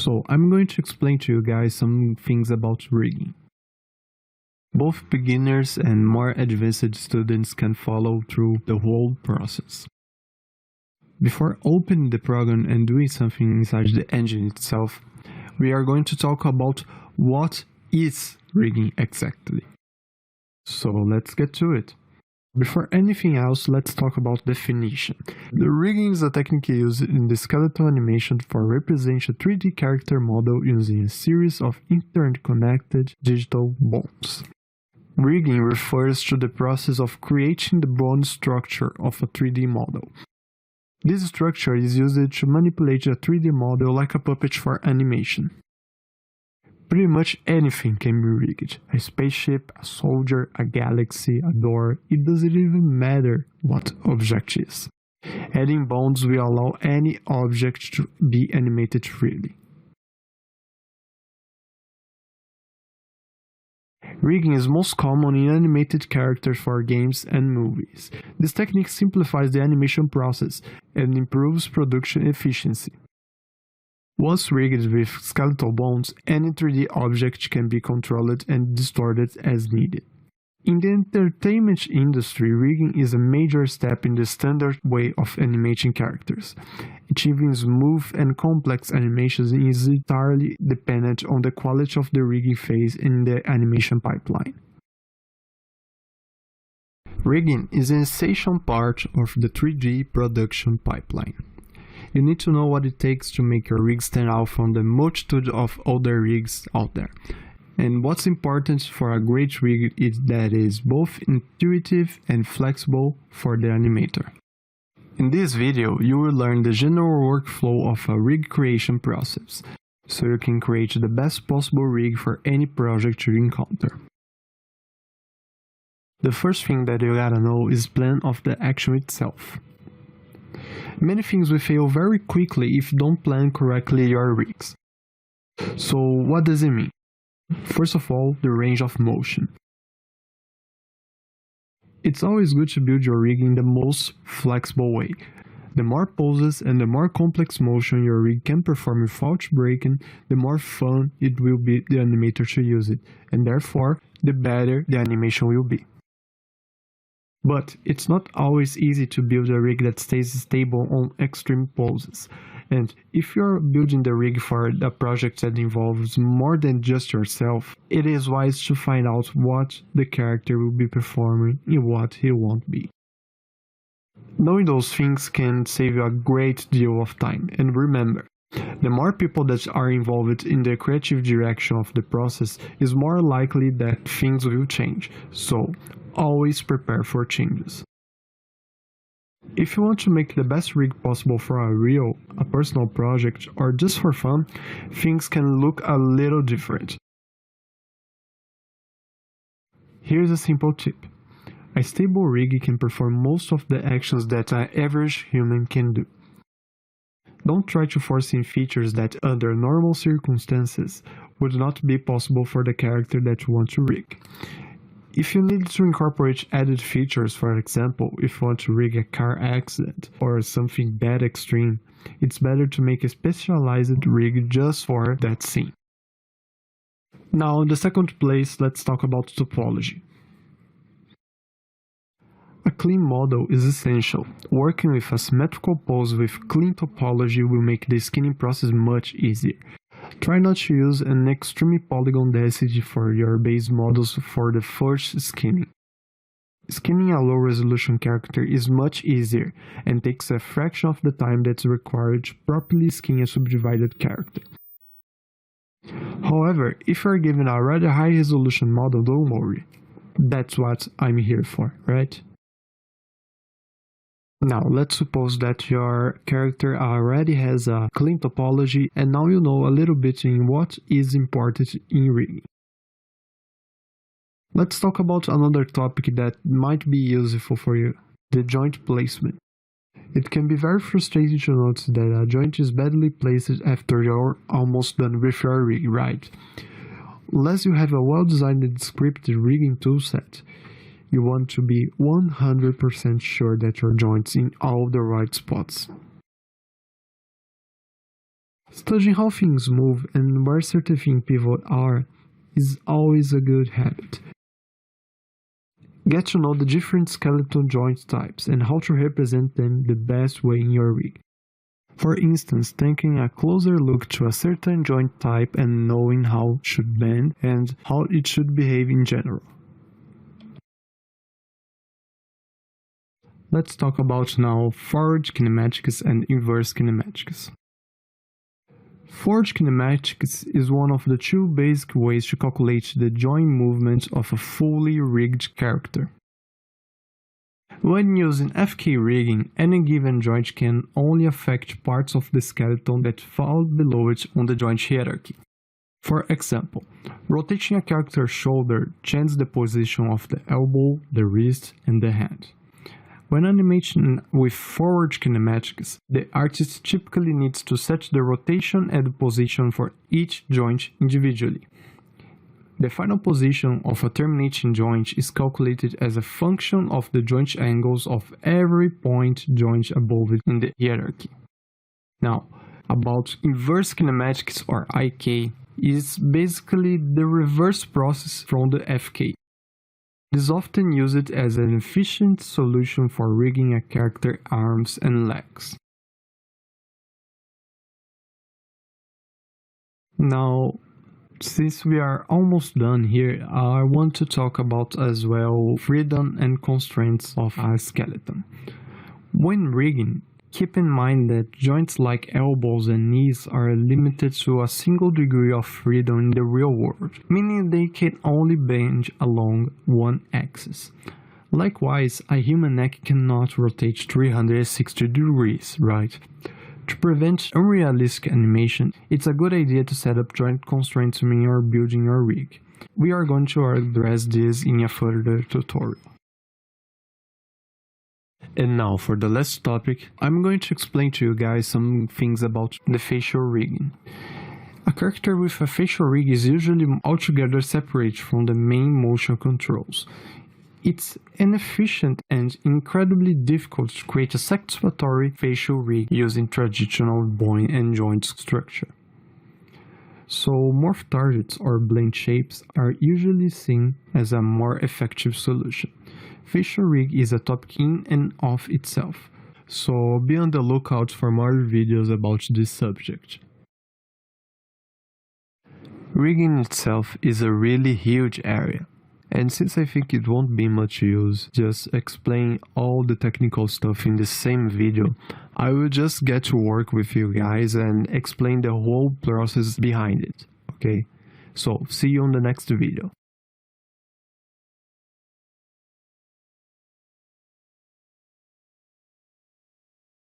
So I'm going to explain to you guys some things about rigging. Both beginners and more advanced students can follow through the whole process. Before opening the program and doing something inside the engine itself, we are going to talk about what is rigging exactly. So let's get to it. Before anything else, let's talk about definition. The rigging is a technique used in the skeletal animation for representing a 3D character model using a series of interconnected digital bones. Rigging refers to the process of creating the bone structure of a 3D model. This structure is used to manipulate a 3D model like a puppet for animation. Pretty much anything can be rigged. A spaceship, a soldier, a galaxy, a door, it doesn't even matter what object is. Adding bones will allow any object to be animated freely. Rigging is most common in animated characters for games and movies. This technique simplifies the animation process and improves production efficiency. Once rigged with skeletal bones, any 3D object can be controlled and distorted as needed. In the entertainment industry, rigging is a major step in the standard way of animating characters. Achieving smooth and complex animations is entirely dependent on the quality of the rigging phase in the animation pipeline. Rigging is an essential part of the 3D production pipeline. You need to know what it takes to make your rig stand out from the multitude of other rigs out there. And what's important for a great rig is that it is both intuitive and flexible for the animator. In this video, you will learn the general workflow of a rig creation process, so you can create the best possible rig for any project you encounter. The first thing that you gotta know is plan of the action itself. Many things will fail very quickly if you don't plan correctly your rigs. So what does it mean? First of all, the range of motion. It's always good to build your rig in the most flexible way. The more poses and the more complex motion your rig can perform without breaking, the more fun it will be the animator to use it, and therefore, the better the animation will be. But it's not always easy to build a rig that stays stable on extreme poses. And if you're building the rig for a project that involves more than just yourself, it is wise to find out what the character will be performing and what he won't be. Knowing those things can save you a great deal of time. And remember, the more people that are involved in the creative direction of the process is more likely that things will change. So, always prepare for changes. If you want to make the best rig possible for a personal project, or just for fun, things can look a little different. Here's a simple tip. A stable rig can perform most of the actions that an average human can do. Don't try to force in features that under normal circumstances would not be possible for the character that you want to rig. If you need to incorporate added features, for example, if you want to rig a car accident or something that extreme, it's better to make a specialized rig just for that scene. Now, in the second place, let's talk about topology. A clean model is essential. Working with a symmetrical pose with clean topology will make the skinning process much easier. Try not to use an extreme polygon density for your base models for the first skinning. Skinning a low-resolution character is much easier and takes a fraction of the time that's required to properly skin a subdivided character. However, if you are given a rather high-resolution model, don't worry. That's what I'm here for, right? Now, let's suppose that your character already has a clean topology and now you know a little bit in what is important in rigging. Let's talk about another topic that might be useful for you, the joint placement. It can be very frustrating to notice that a joint is badly placed after you're almost done with your rig, right? Unless you have a well-designed and scripted rigging toolset, you want to be 100% sure that your joint's in all the right spots. Studying how things move and where certain pivots are is always a good habit. Get to know the different skeleton joint types and how to represent them the best way in your rig. For instance, taking a closer look to a certain joint type and knowing how it should bend and how it should behave in general. Let's talk about now forward kinematics and inverse kinematics. Forward kinematics is one of the two basic ways to calculate the joint movement of a fully rigged character. When using FK rigging, any given joint can only affect parts of the skeleton that fall below it on the joint hierarchy. For example, rotating a character's shoulder changes the position of the elbow, the wrist, and the hand. When animating with forward kinematics, the artist typically needs to set the rotation and position for each joint individually. The final position of a terminating joint is calculated as a function of the joint angles of every point joint above it in the hierarchy. Now, about inverse kinematics or IK, is basically the reverse process from the FK. It is often used as an efficient solution for rigging a character's arms and legs. Now, since we are almost done here, I want to talk about as well freedom and constraints of a skeleton. When rigging, keep in mind that joints like elbows and knees are limited to a single degree of freedom in the real world, meaning they can only bend along one axis. Likewise, a human neck cannot rotate 360 degrees, right? To prevent unrealistic animation, it's a good idea to set up joint constraints when you're building your rig. We are going to address this in a further tutorial. And now for the last topic, I'm going to explain to you guys some things about the facial rigging. A character with a facial rig is usually altogether separate from the main motion controls. It's inefficient and incredibly difficult to create a satisfactory facial rig using traditional bone and joint structure. So morph targets or blend shapes are usually seen as a more effective solution. Facial rig is a topic in and of itself, so be on the lookout for more videos about this subject. Rigging itself is a really huge area, and since I think it won't be much use just explain all the technical stuff in the same video, I will just get to work with you guys and explain the whole process behind it, okay? So see you on the next video.